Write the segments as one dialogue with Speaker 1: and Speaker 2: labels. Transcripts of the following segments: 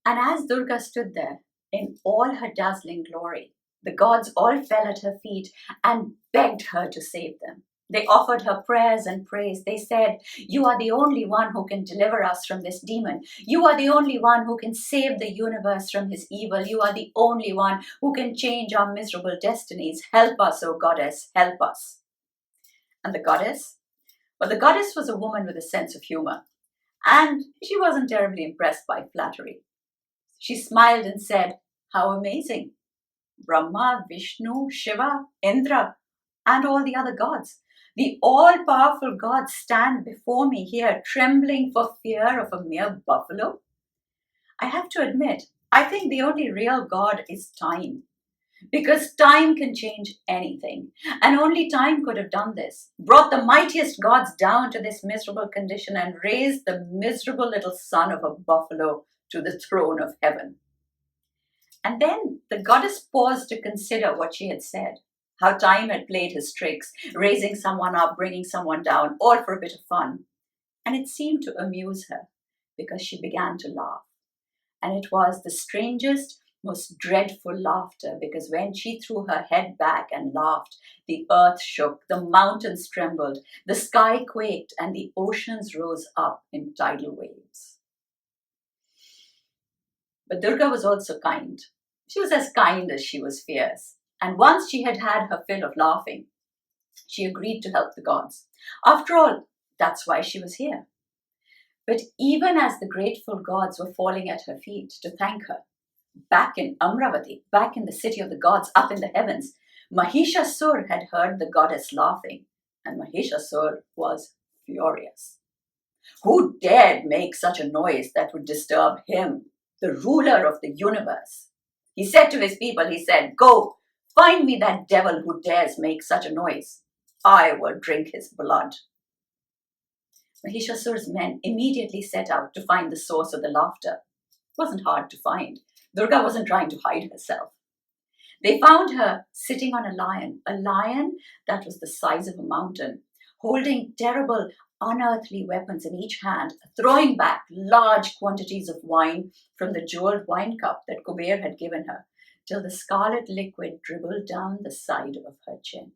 Speaker 1: And as Durga stood there in all her dazzling glory, the gods all fell at her feet and begged her to save them. They offered her prayers and praise. They said, "You are the only one who can deliver us from this demon. You are the only one who can save the universe from his evil. You are the only one who can change our miserable destinies. Help us, O goddess, help us." And the goddess? Well, the goddess was a woman with a sense of humor, and she wasn't terribly impressed by flattery. She smiled and said, "How amazing! Brahma, Vishnu, Shiva, Indra, and all the other gods. The all-powerful gods stand before me here, trembling for fear of a mere buffalo. I have to admit, I think the only real god is time. Because time can change anything. And only time could have done this. Brought the mightiest gods down to this miserable condition and raised the miserable little son of a buffalo to the throne of heaven." And then the goddess paused to consider what she had said, how time had played his tricks, raising someone up, bringing someone down, all for a bit of fun. And it seemed to amuse her because she began to laugh. And it was the strangest, most dreadful laughter, because when she threw her head back and laughed, the earth shook, the mountains trembled, the sky quaked, and the oceans rose up in tidal waves. But Durga was also kind. She was as kind as she was fierce. And once she had had her fill of laughing, she agreed to help the gods. After all, that's why she was here. But even as the grateful gods were falling at her feet to thank her, back in Amravati, back in the city of the gods, up in the heavens, Mahishasur had heard the goddess laughing, and Mahishasur was furious. Who dared make such a noise that would disturb him, the ruler of the universe? He said to his people, he said, "Go, find me that devil who dares make such a noise. I will drink his blood." Mahishasur's men immediately set out to find the source of the laughter. It wasn't hard to find. Durga wasn't trying to hide herself. They found her sitting on a lion that was the size of a mountain, holding terrible, unearthly weapons in each hand, throwing back large quantities of wine from the jeweled wine cup that Kapoor had given her, till the scarlet liquid dribbled down the side of her chin.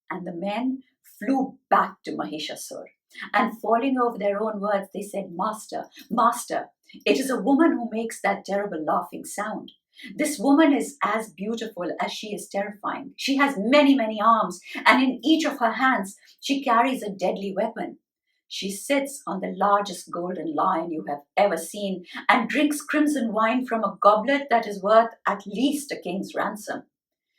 Speaker 1: And the men flew back to Mahishasur, and falling over their own words, they said, "Master, Master, it is a woman who makes that terrible laughing sound. This woman is as beautiful as she is terrifying. She has many, many arms, and in each of her hands she carries a deadly weapon. She sits on the largest golden lion you have ever seen and drinks crimson wine from a goblet that is worth at least a king's ransom.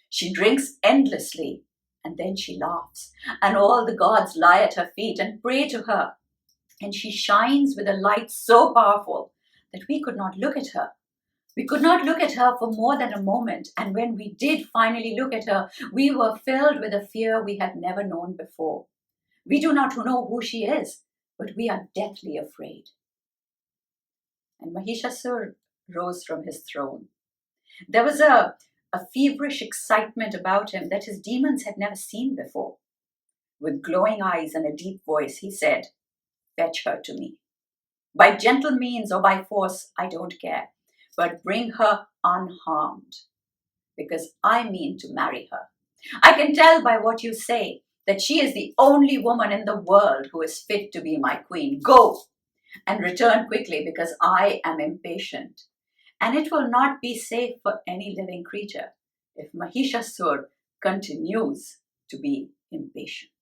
Speaker 1: She drinks endlessly, and then she laughs, and all the gods lie at her feet and pray to her. And she shines with a light so powerful that we could not look at her. We could not look at her for more than a moment, and when we did finally look at her, we were filled with a fear we had never known before. We do not know who she is, but we are deathly afraid." And Mahishasur rose from his throne. There was a feverish excitement about him that his demons had never seen before. With glowing eyes and a deep voice, he said, "Fetch her to me. By gentle means or by force, I don't care, but bring her unharmed, because I mean to marry her. I can tell by what you say that she is the only woman in the world who is fit to be my queen. Go and return quickly, because I am impatient. And it will not be safe for any living creature if Mahishasur continues to be impatient."